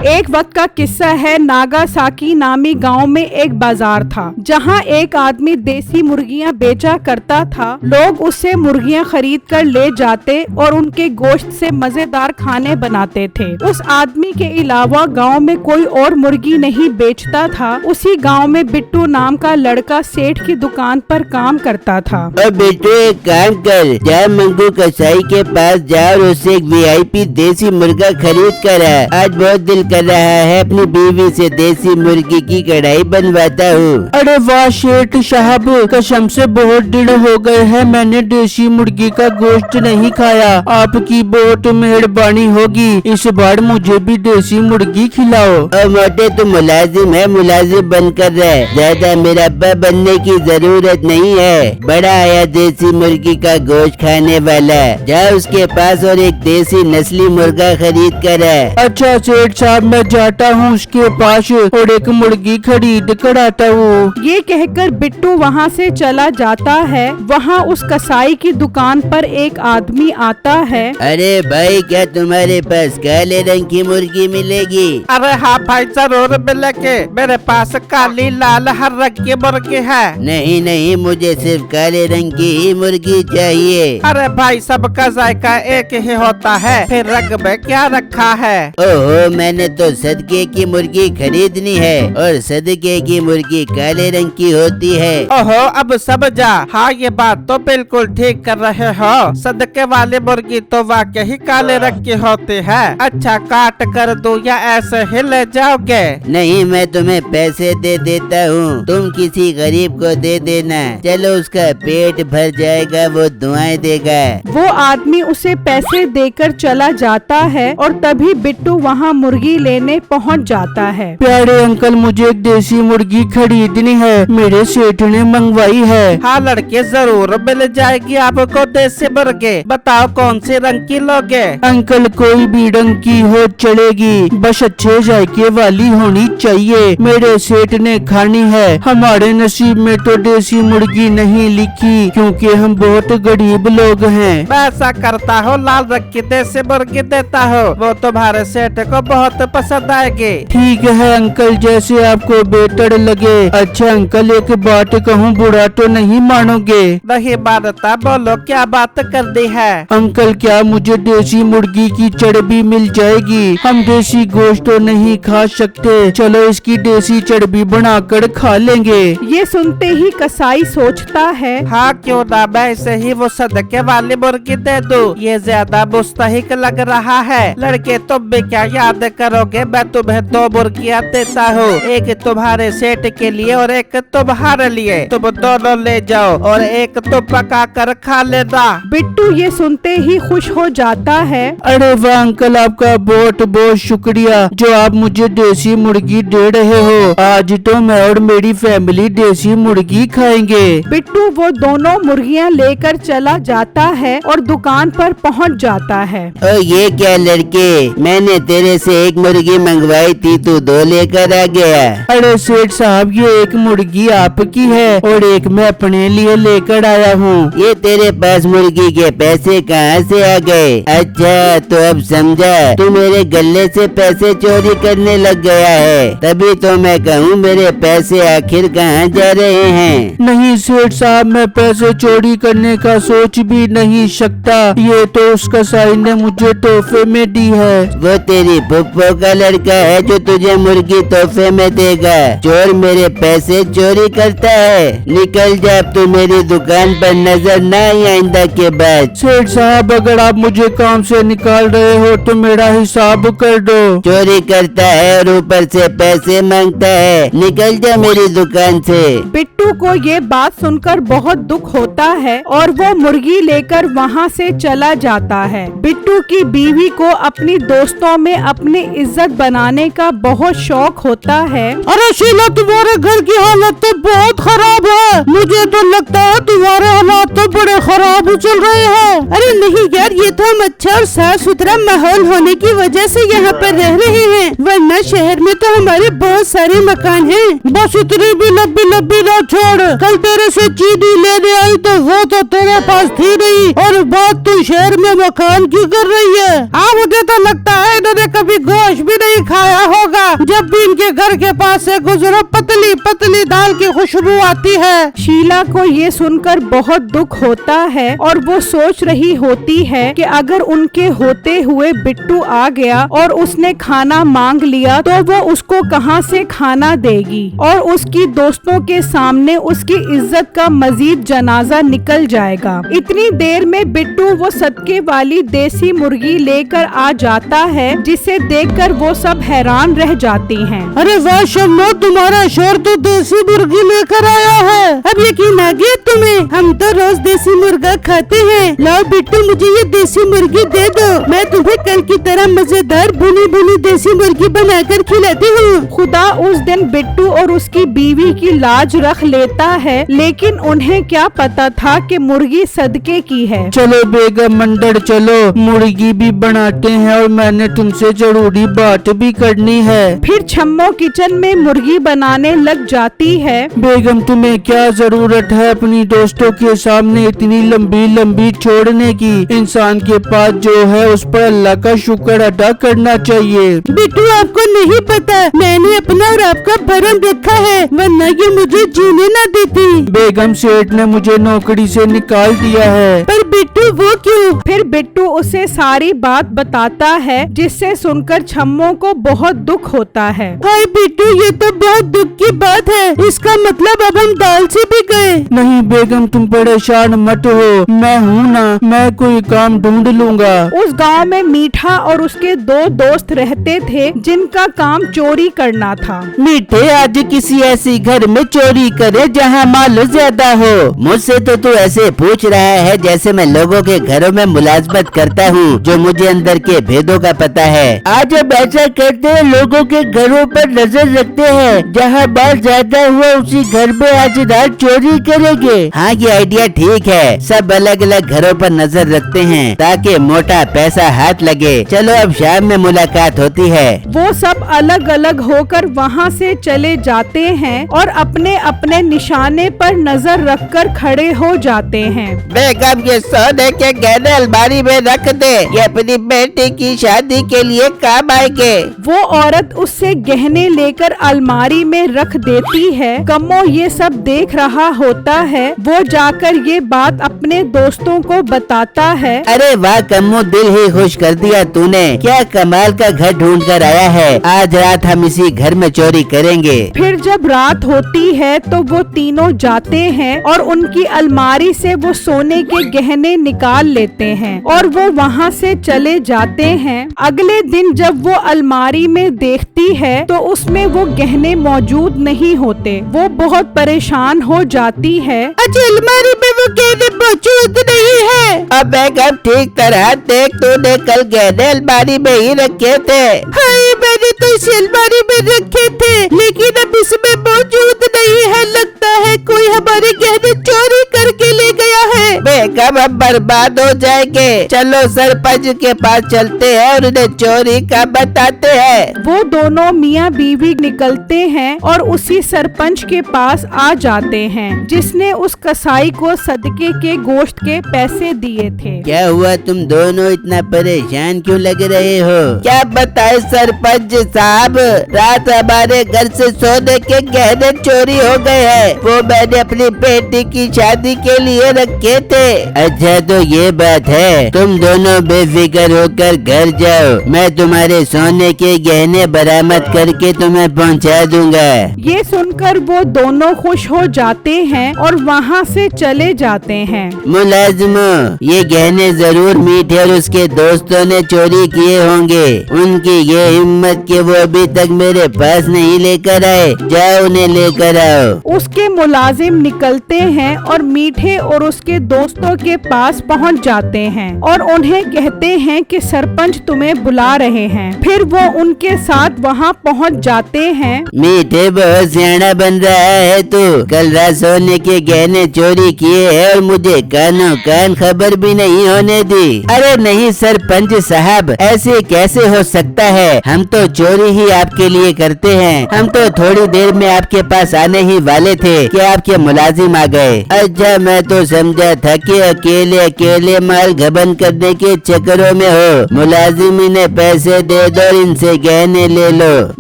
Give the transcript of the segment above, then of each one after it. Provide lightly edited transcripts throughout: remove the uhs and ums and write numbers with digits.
एक वक्त का किस्सा है। नागासाकी नामी गांव में एक बाजार था जहां एक आदमी देसी मुर्गियां बेचा करता था। लोग उससे मुर्गियां खरीद कर ले जाते और उनके गोश्त से मजेदार खाने बनाते थे। उस आदमी के अलावा गांव में कोई और मुर्गी नहीं बेचता था। उसी गांव में बिट्टू नाम का लड़का सेठ की दुकान पर काम करता था। बिट्टू एक काम कर, जा मंगू कसाई के पास जा और उससे एक वीआईपी देसी मुर्गा खरीद कर आ। आज बहुत दिल कर रहा है अपनी बीवी से देसी मुर्गी की कढ़ाई बनवाता हूँ। अरे वाह शेठ साहब, कसम से बहुत दिन हो गए हैं मैंने देसी मुर्गी का गोश्त नहीं खाया। आपकी बहुत मेहरबानी होगी, इस बार मुझे भी देसी मुर्गी खिलाओ। और मोटे तो मुलाजिम है, मुलाजिम बनकर रहे, ज्यादा मेरा अब्बा बनने की जरूरत नहीं है। बड़ा आया देसी मुर्गी का गोश्त खाने वाला, जा उसके पास और एक देसी नस्ली मुर्गा खरीद कर है। अच्छा सेठ साहब, मैं जाता हूँ उसके पास और एक मुर्गी खरीद कर आता हूँ। ये कहकर बिट्टू वहाँ से चला जाता है। वहाँ उस कसाई की दुकान पर एक आदमी आता है। अरे भाई, क्या तुम्हारे पास काले रंग की मुर्गी मिलेगी? अरे हाँ भाई, जरूर मिलेगी। मेरे पास काली लाल हर रंग की मुर्गी है। नहीं नहीं, मुझे सिर्फ काले रंग की ही मुर्गी चाहिए। अरे भाई, सबका जायका एक ही होता है, फिर रंग में क्या रखा है? ओहो, मैंने तो सदके की मुर्गी खरीदनी है और सदके की मुर्गी काले रंग की होती है। ओहो, अब समझा। हाँ, ये बात तो बिल्कुल ठीक कर रहे हो। सदके वाली मुर्गी तो वाकई काले रंग की होती है। अच्छा, काट कर दूं या ऐसे ही ले जाओगे? नहीं, मैं तुम्हें पैसे दे देता हूँ, तुम किसी गरीब को दे देना। चलो, उसका पेट भर जाएगा, वो दुआएं देगा। वो आदमी उसे पैसे देकर चला जाता है और तभी बिट्टू वहाँ मुर्गी लेने पहुँच जाता है। प्यारे अंकल, मुझे एक देसी मुर्गी खरीदनी है, मेरे सेठ ने मंगवाई है। हाँ लड़के, जरूर मिल जाएगी आपको देसी मुर्गी। बताओ कौन सी रंग की लोगे? अंकल, कोई भी रंग की हो चलेगी, बस अच्छे जायके वाली होनी चाहिए। मेरे सेठ ने खानी है। हमारे नसीब में तो देसी मुर्गी नहीं लिखी क्योंकि हम बहुत गरीब लोग हैं। मैं ऐसा करता हूँ, लाल रंग की देसी मुर्गी देता हूँ, वो तुम्हारे सेठ को बहुत पसंद आएगी। ठीक है अंकल, जैसे आपको बेहतर लगे। अच्छा अंकल, एक बात कहूँ, बुरा तो नहीं मानोगे? नहीं मानता, बोलो क्या बात कर दी है? अंकल, क्या मुझे देसी मुर्गी की चर्बी मिल जाएगी? हम देसी गोश्त तो नहीं खा सकते, चलो इसकी देसी चर्बी बनाकर खा लेंगे। ये सुनते ही कसाई सोचता है, हाँ क्यों ना, मैं इसे ही वो सदके वाली मुर्गी दे दूं। ये ज्यादा मुस्तहिक लग रहा है। लड़के, तुम भी क्या याद करोगे? मैं तुम्हें 2 मुर्गियाँ देता हूँ, एक तुम्हारे सेठ के लिए और एक तुम्हारे लिए। तुम दोनों ले जाओ और एक तुम पका कर खा लेना। बिट्टू ये सुनते ही खुश हो जाता है। अरे वाह अंकल, आपका बहुत बहुत शुक्रिया जो आप मुझे देसी मुर्गी दे रहे हो। आज तो मैं और मेरी फैमिली देसी मुर्गी खाएंगे। बिट्टू वो दोनों मुर्गियां लेकर चला जाता है और दुकान पर पहुंच जाता है। ओ ये क्या लड़के, मैंने तेरे से एक मुर्गी मंगवाई थी, तू 2 लेकर आ गया। अरे सेठ साहब, ये एक मुर्गी आपकी है और एक मैं अपने लिए लेकर आया हूँ। ये तेरे पास मुर्गी के पैसे कहाँ से आ गए? अच्छा, तो अब समझा, तू मेरे गले से पैसे चोरी करने लग गया है। तभी तो मैं कहूँ, मेरे पैसे आखिर कहाँ जा रहे हैं? नहीं सेठ साहब, मैं पैसे चोरी करने का सोच भी नहीं सकता। ये तो उस कसाई ने मुझे तोहफे में दी है। वो तेरी फुफ्फो का लड़का है जो तुझे मुर्गी तोहफे में देगा। चोर मेरे पैसे चोरी करता है। निकल जा, तू मेरी दुकान पर नजर न आए आइंदा के बाद। सेठ साहब, अगर आप मुझे काम से निकाल रहे हो तो मेरा हिसाब कर दो। चोरी करता है और ऊपर से पैसे मांगता है, निकल जा मेरी दुकान से। बिट्टू को ये बात सुनकर बहुत दुख होता है और वो मुर्गी लेकर वहाँ से चला जाता है। बिट्टू की बीवी को अपनी दोस्तों में अपनी इज्जत बनाने का बहुत शौक होता है। अरे शीला, तुम्हारे घर की हालत तो बहुत खराब है। मुझे तो लगता है तुम्हारे हालात तो बड़े खराब चल रहे हैं। अरे नहीं यार, ये तो हम अच्छा और साफ सुथरा माहौल होने की वजह से यहाँ पर रह रहे हैं, वरना शहर में तो हमारे बहुत सारे मकान हैं। बस इतनी भी लंबी लंबी ना छोड़। कल तेरे से चीनी लेने आई तो वो तो तेरे पास थी नहीं, और बात तू शहर में मकान क्यों कर रही है? हाँ, मुझे तो लगता है इन्होंने कभी गोश्त कुछ भी नहीं खाया होगा। जब भी इनके घर के पास से गुजरो पतली पतली दाल की खुशबू आती है। शीला को ये सुनकर बहुत दुख होता है और वो सोच रही होती है कि अगर उनके होते हुए बिट्टू आ गया और उसने खाना मांग लिया तो वो उसको कहाँ से खाना देगी और उसकी दोस्तों के सामने उसकी इज्जत का मजीद जनाजा निकल जाएगा। इतनी देर में बिट्टू वो सदके वाली देसी मुर्गी लेकर आ जाता है, जिसे देखकर वो सब हैरान रह जाती हैं। अरे वाह शम्मो, तुम्हारा शोर तो देसी मुर्गी लेकर आया है। अब यकीन आ गया तुम्हें? हम तो रोज देसी मुर्गा खाते हैं। लाओ बिट्टू, मुझे ये देसी मुर्गी दे दो। मैं तुम्हें कल की तरह मजेदार भुनी भुनी देसी मुर्गी बनाकर खिलाती हूँ। खुदा उस दिन बिट्टू और उसकी बीवी की लाज रख लेता है, लेकिन उन्हें क्या पता था कि मुर्गी सदके की है। चलो बेगम मंडर चलो, मुर्गी भी बनाते हैं और मैंने तुमसे जरूरी बात भी करनी है। फिर छम्मो किचन में मुर्गी बनाने लग जाती है। बेगम तुम्हें क्या जरूरत है अपनी दोस्तों के सामने इतनी लंबी लंबी छोड़ने की? इंसान के पास जो है उस पर अल्लाह का शुक्र अदा करना चाहिए। बिट्टू आपको नहीं पता, मैंने अपना और आपका भरम रखा है, वरना ये मुझे जीने न देती। बेगम सेठ ने मुझे नौकरी से निकाल दिया है। पर बिट्टू वो क्यों? फिर बिट्टू उसे सारी बात बताता है, जिससे सुनकर छम्मो को बहुत दुख होता है। हाय बिट्टू, ये तो बहुत दुख की बात है। इसका मतलब अब हम दाल से भी गए। नहीं बेगम तुम परेशान मत हो, मैं हूँ ना, मैं कोई काम ढूंढ लूँगा। उस गांव में मीठा और उसके दो दोस्त रहते थे, जिनका काम चोरी करना था। मीठे, आज किसी ऐसी घर में चोरी करे जहाँ माल ज्यादा हो। मुझसे तो तू ऐसे पूछ रहा है जैसे मैं लोगों के घरों में मुलाजमत करता हूँ, जो मुझे अंदर के भेदों का पता है। आज अब ऐसा करते हैं, लोगों के घरों पर नजर रखते हैं, जहाँ माल ज्यादा हुआ उसी घर में आज रात चोरी करेंगे। हाँ, ये आइडिया ठीक है। सब अलग अलग घरों पर नजर रखते हैं ताकि मोटा पैसा हाथ लगे। चलो अब शाम में मुलाकात होती है। वो सब अलग अलग होकर वहाँ से चले जाते हैं और अपने अपने निशाने पर नजर रखकर खड़े हो जाते हैं। बेगम, ये सोने के गहने अलमारी में रख दे, ये अपनी बेटी की शादी के लिए काम आएंगे। वो औरत उससे गहने लेकर अलमारी में रख देती है। कम्मो ये सब देख रहा होता है। वो जाकर ये बात अपने दोस्तों को बताता है। अरे वाह कम्मो, दिल ही खुश कर दिया तूने। क्या कमाल का घर ढूंढ कर आया है। आज रात हम इसी घर में चोरी करेंगे। फिर जब रात होती है तो वो तीनों जाते हैं और उनकी अलमारी से वो सोने के गहने निकाल लेते हैं और वो वहाँ से चले जाते हैं। अगले दिन जब वो अलमारी में देखती है तो उसमें वो गहने मौजूद नहीं होते। वो बहुत परेशान हो जाती है। अच्छा, अलमारी में वो गहने मौजूद नहीं है। अब बेगम ठीक तरह देख, तूने कल गहने अलमारी में ही रखे थे। हाय, मैंने तो इस अलमारी में रखे थे, लेकिन अब इसमें मौजूद नहीं है। लगता है कोई हमारे गहने चोरी करके ले गया है। बेगम, हम बर्बाद हो जाएंगे। चलो सरपंच के पास चलते हैं और उन्हें चोरी का बताते हैं। वो दोनों मियाँ बीवी निकलते हैं और उसी सरपंच के पास आ जाते हैं, जिसने उस कसाई को सदके के गोश्त के पैसे दिए थे। क्या हुआ, तुम दोनों इतना परेशान क्यों लग रहे हो? क्या बताए सरपंच साहब, रात हमारे घर से सोने के गहने चोरी हो गए हैं। वो मैंने अपनी बेटी की शादी के लिए रखे थे। अच्छा, तो ये बात है। तुम दोनों बेफिक्र होकर घर जाओ, मैं तुम्हारे सोने के गहने बरामद करके तुम्हें पहुंचा दूंगा। ये सुनकर वो दोनों खुश हो जाते हैं और वहाँ से चले जाते हैं। मुलाजिमों, ये गहने जरूर मीठे और उसके दोस्तों ने चोरी किए होंगे। उनकी ये हिम्मत कि वो अभी तक मेरे पास नहीं लेकर आए। जाओ उन्हें लेकर आओ। उसके मुलाजिम निकलते हैं और मीठे और उसके दोस्तों के पास पहुंच जाते हैं और उन्हें कहते हैं कि सरपंच तुम्हें बुला रहे हैं। फिर वो उनके साथ वहां पहुंच जाते हैं। मीठे, बहुत सियाना बन रहा है तू। कल रात सोने के गहने चोरी किए हैं और मुझे कानों कान खबर भी नहीं होने दी। अरे नहीं सरपंच साहब, ऐसे कैसे हो सकता है। हम तो चोरी ही आपके लिए करते हैं। हम तो थोड़ी देर में आपके पास आने ही वाले थे कि आपके मुलाजिम आ गए। अच्छा, मैं तो समझा था कि अकेले अकेले माल गबन करने के चक्करों में हो। मुलाजिम इन्हें पैसे दे दो और इनसे गहने ले लो।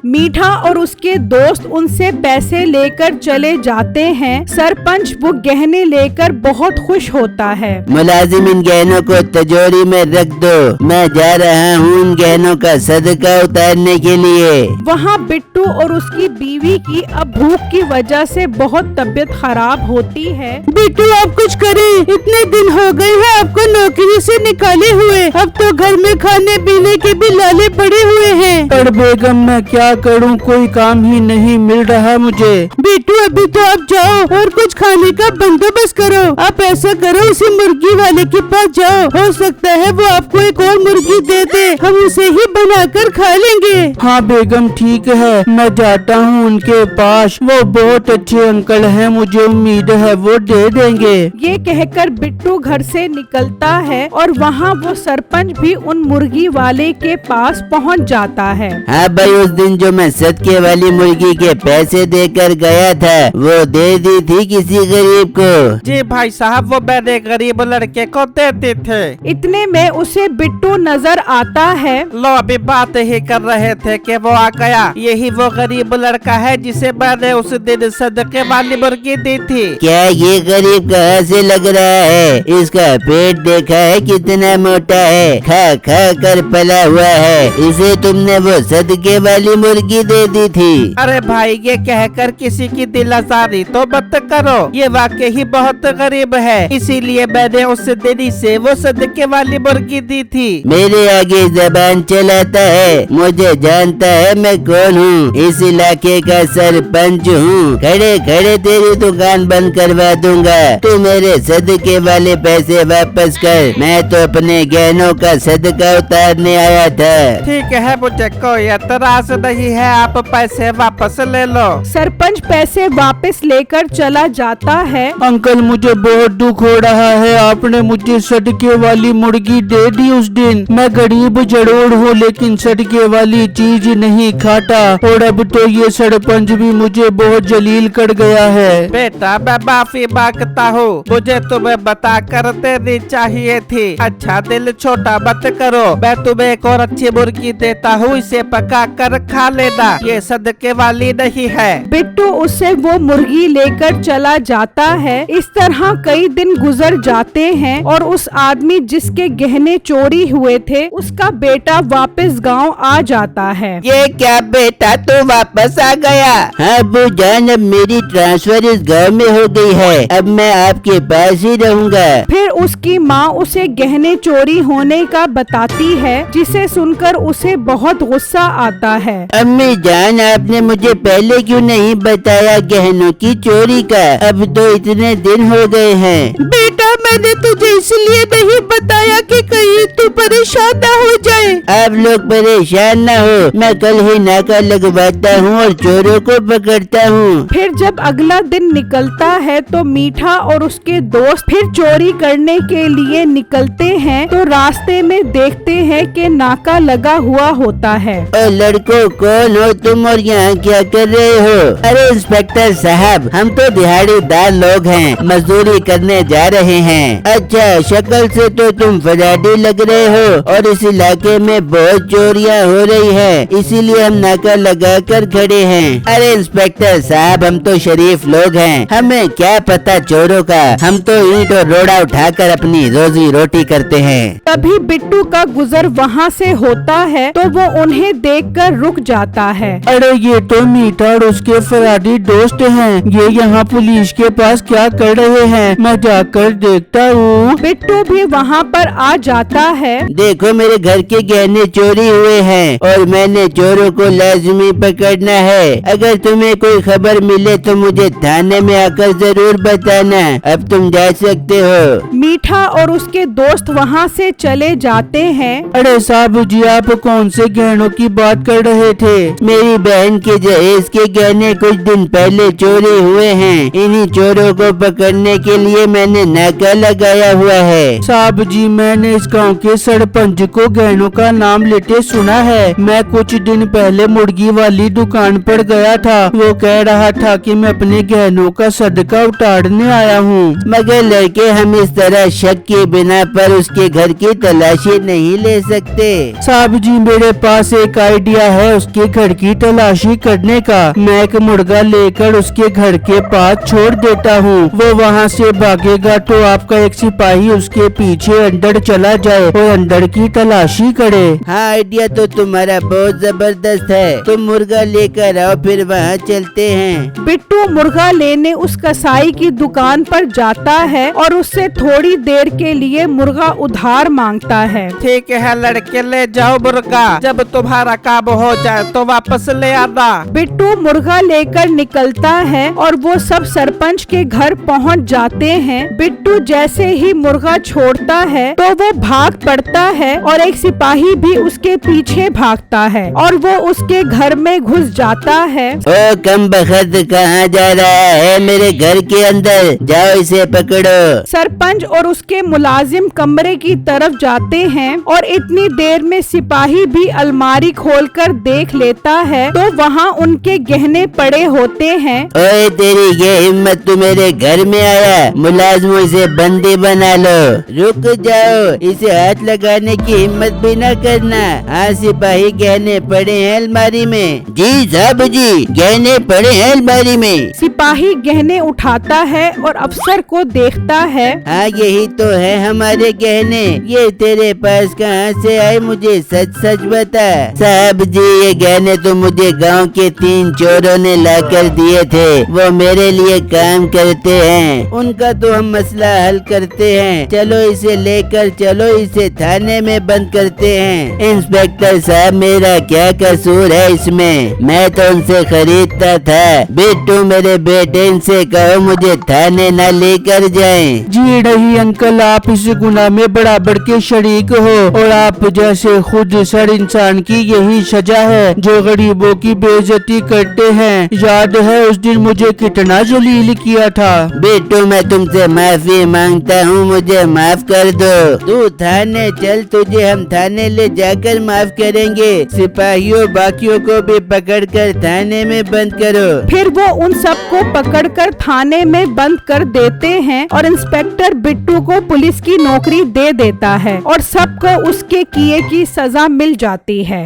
मीठा और उसके दोस्त उनसे पैसे लेकर चले जाते हैं। सरपंच वो गहने लेकर बहुत खुश होता है। मुलाजिम, इन गहनों को तिजोरी में रख दो, मैं जा रहा हूँ इन गहनों का सदका उतारने के लिए। वहाँ बिट्टू और उसकी बीवी की अब भूख की वजह से बहुत तबीयत खराब होती है। बिट्टू आप कुछ करें, इतने दिन हो गए हैं आपको नौकरी से निकाले हुए, अब तो घर में खाने पीने के भी लाले पड़े हुए हैं। पर बेगम मैं क्या करूं, कोई काम ही नहीं मिल रहा मुझे। बिट्टू अभी तो आप जाओ और कुछ खाने का बंदोबस्त करो। आप ऐसा करो, उसी मुर्गी वाले के पास जाओ, हो सकता है वो आपको एक और मुर्गी दे दे, हम उसे ही बनाकर खा लेंगे। हाँ बेगम ठीक है, मैं जाता हूँ उनके पास, वो बहुत अच्छे अंकल हैं, मुझे उम्मीद है वो दे देंगे। ये कहकर बिट्टू घर से निकलता है और वहाँ वो सरपंच भी उन मुर्गी वाले के पास पहुँच जाता है। हाँ भाई, उस दिन जो मैं सदके वाली मुर्गी के पैसे देकर गया था वो दे दी थी किसी गरीब को। जी भाई साहब, वो मैंने गरीब लड़के को देते थे। इतने में उसे बिट्टू नजर आता है। लो अभी बात ही कर रहे थे कि वो आ गया। यही वो गरीब लड़का है जिसे मैंने उस दिन सदके वाली मुर्गी दी थी। क्या ये गरीब कहाँ से लग रहा है? इसका पेट देखा है कितना मोटा है, खा खा कर पला हुआ है। इसे तुमने वो सदके वाली मुर्गी दे दी थी। अरे भाई, ये कहकर किसी की दिल आजारी तो मत करो, ये वाकई ही बहुत गरीब है, इसीलिए मैंने उस दिन से वो सदके वाली मुर्गी दी थी। मेरे आगे जबान चलाता है, मुझे जानता है मैं कौन हूँ, इस इलाके का सरपंच हूँ। खड़े खड़े तेरी दुकान बंद करवा दूंगा। तू मेरे सदके वाले पैसे वापस कर, मैं तो अपने गहनों का सदका उतारने आया था। ठीक है, मुझे कोई एतराज नहीं है, आप पैसे वापस ले लो। सरपंच पैसे वापस लेकर चला जाता है। अंकल मुझे बहुत दुख हो रहा है, आपने मुझे सदके वाली मुर्गी दे दी उस दिन। मैं गरीब जरूर हूँ लेकिन सदके वाली चीज नहीं खाता, और अब तो ये सरपंच भी मुझे बहुत जलील कर गया है। बेटा, मैं माफी मांगता हूँ, मुझे तुम्हें बता कर देनी चाहिए थी। अच्छा, दिल छोटा मत करो, मैं तुम्हें एक और अच्छी मुर्गी देता हूँ, इसे पका कर खा लेना, ये सदके वाली नहीं है। बिट्टू उससे वो मुर्गी लेकर चला जाता है। इस तरह कई दिन गुजर जाते हैं और उस आदमी जिसके गहने चोरी हुए थे उसका बेटा वापस गांव आ जाता है। ये क्या बेटा, तू वापस आ गया? हाँ अब्बू जान, अब मेरी ट्रांसफर इस गांव में हो गई है, अब मैं आपके पास ही रहूँगा। फिर उसकी माँ उसे गहने चोरी होने का बताती है, जिसे सुनकर उसे बहुत गुस्सा आता है। अम्मी जान, आपने मुझे पहले क्यों नहीं बताया गहनों की चोरी का? अब तो इतने दिन हो गए हैं। बेटा, मैंने तुझे इसलिए नहीं बताया कि कहीं तू परेशान न हो जाए। आप लोग परेशान न हो, मैं कल ही नाका लगवाता हूँ और चोरों को पकड़ता हूँ। फिर जब अगला दिन निकलता है तो मीठा और उसके दोस्त फिर चोरी करने के लिए निकलते हैं, तो रास्ते में देखते हैं कि नाका लगा हुआ होता है। और लड़कों, कौन हो तुम और यहाँ क्या कर रहे हो? अरे इंस्पेक्टर साहब, हम तो दिहाड़ीदार लोग हैं, मजदूरी करने जा रहे हैं। अच्छा, शक्ल से तो तुम फराडी लग रहे हो और इस इलाके में बहुत चोरियां हो रही है, इसीलिए हम नाका लगा कर खड़े हैं। अरे इंस्पेक्टर साहब, हम तो शरीफ लोग हैं, हमें क्या पता चोरों का, हम तो ईंट और रोड़ा उठाकर अपनी रोजी रोटी करते हैं। तभी बिट्टू का गुजर वहाँ से होता है तो वो उन्हें देखकर रुक जाता है। अरे ये तो मीठा और उसके फराडी दोस्त हैं, ये यहाँ पुलिस के पास क्या कर रहे हैं? मैं जाकर देखता हूँ। बिट्टू भी वहाँ पर आ जाता है। देखो, मेरे घर के गहने चोरी हुए हैं और मैंने चोरों को लाजमी पकड़ना है। अगर तुम्हें कोई खबर मिले तो मुझे थाने में आकर जरूर बताना। अब तुम जा सकते हो। मीठा और उसके दोस्त वहाँ से चले जाते हैं। अरे साहब जी, आप कौन से गहनों की बात कर रहे थे? मेरी बहन के जहेज के गहने कुछ दिन पहले चोरी हुए हैं। इन्हीं चोरों को पकड़ने के लिए मैंने नाका मुर्गा लगाया हुआ है। साहब जी, मैंने इस गांव के सरपंच को गहनों का नाम लेते सुना है। मैं कुछ दिन पहले मुर्गी वाली दुकान पर गया था। वो कह रहा था कि मैं अपने गहनों का सदका उतारने आया हूँ। मगर लड़के, हम इस तरह शक के बिना पर उसके घर की तलाशी नहीं ले सकते। साहब जी, मेरे पास एक आइडिया है उसके घर की तलाशी करने का। मैं एक मुर्गा लेकर उसके घर के पास छोड़ देता हूँ। वो वहाँ से भागेगा तो आपका एक सिपाही उसके पीछे अंदर चला जाए और अंदर की तलाशी करे। हाँ, आइडिया तो तुम्हारा बहुत जबरदस्त है। तुम मुर्गा लेकर आओ, फिर वहाँ चलते हैं। बिट्टू मुर्गा लेने उस कसाई की दुकान पर जाता है और उससे थोड़ी देर के लिए मुर्गा उधार मांगता है। ठीक है लड़के, ले जाओ मुर्गा। जब तुम्हारा काम हो जाए तो वापस ले आना। बिट्टू मुर्गा लेकर निकलता है और वो सब सरपंच के घर पहुंच जाते हैं। बिट्टू जैसे ही मुर्गा छोड़ता है तो वो भाग पड़ता है और एक सिपाही भी उसके पीछे भागता है और वो उसके घर में घुस जाता है। ओ कम बखत, कहाँ जा रहा है? मेरे घर के अंदर जाओ, इसे पकड़ो। सरपंच और उसके मुलाजिम कमरे की तरफ जाते हैं और इतनी देर में सिपाही भी अलमारी खोलकर देख लेता है तो वहाँ उनके गहने पड़े होते हैं। ओए तेरी ये हिम्मत, तू मेरे घर में आया? मुलाजमों से बंदी बना लो। रुक जाओ, इसे हाथ लगाने की हिम्मत भी न करना। हाँ सिपाही, गहने पड़े हैं अलमारी में। जी साहब जी, गहने पड़े हैं अलमारी में। सिपाही गहने उठाता है और अफसर को देखता है। हाँ यही तो है हमारे गहने। ये तेरे पास कहाँ से आए? मुझे सच सच बता। साहब जी, ये गहने तो मुझे गांव के 3 चोरों ने लाकर दिए थे। वो मेरे लिए काम करते हैं, उनका तो हम मसला हल करते हैं। चलो इसे लेकर चलो, इसे थाने में बंद करते हैं। इंस्पेक्टर साहब, मेरा क्या कसूर है इसमें? मैं तो उनसे खरीदता था। बिट्टू मेरे बेटे, इनसे कहो मुझे थाने न लेकर जाएं। जी नहीं अंकल, आप इस गुनाह में बराबर के शरीक हो और आप जैसे खुद सर इंसान की यही सजा है जो गरीबों की बेइज्जती करते हैं। याद है उस दिन मुझे कितना जलील किया था? बिट्टू, मैं तुमसे माफी मांगता हूँ, मुझे माफ कर दो। तू थाने चल, तुझे हम थाने ले जाकर माफ करेंगे। सिपाहियों बाकियों को भी पकड़कर थाने में बंद करो। फिर वो उन सबको पकड़कर थाने में बंद कर देते हैं और इंस्पेक्टर बिट्टू को पुलिस की नौकरी दे देता है और सबको उसके किए की सजा मिल जाती है।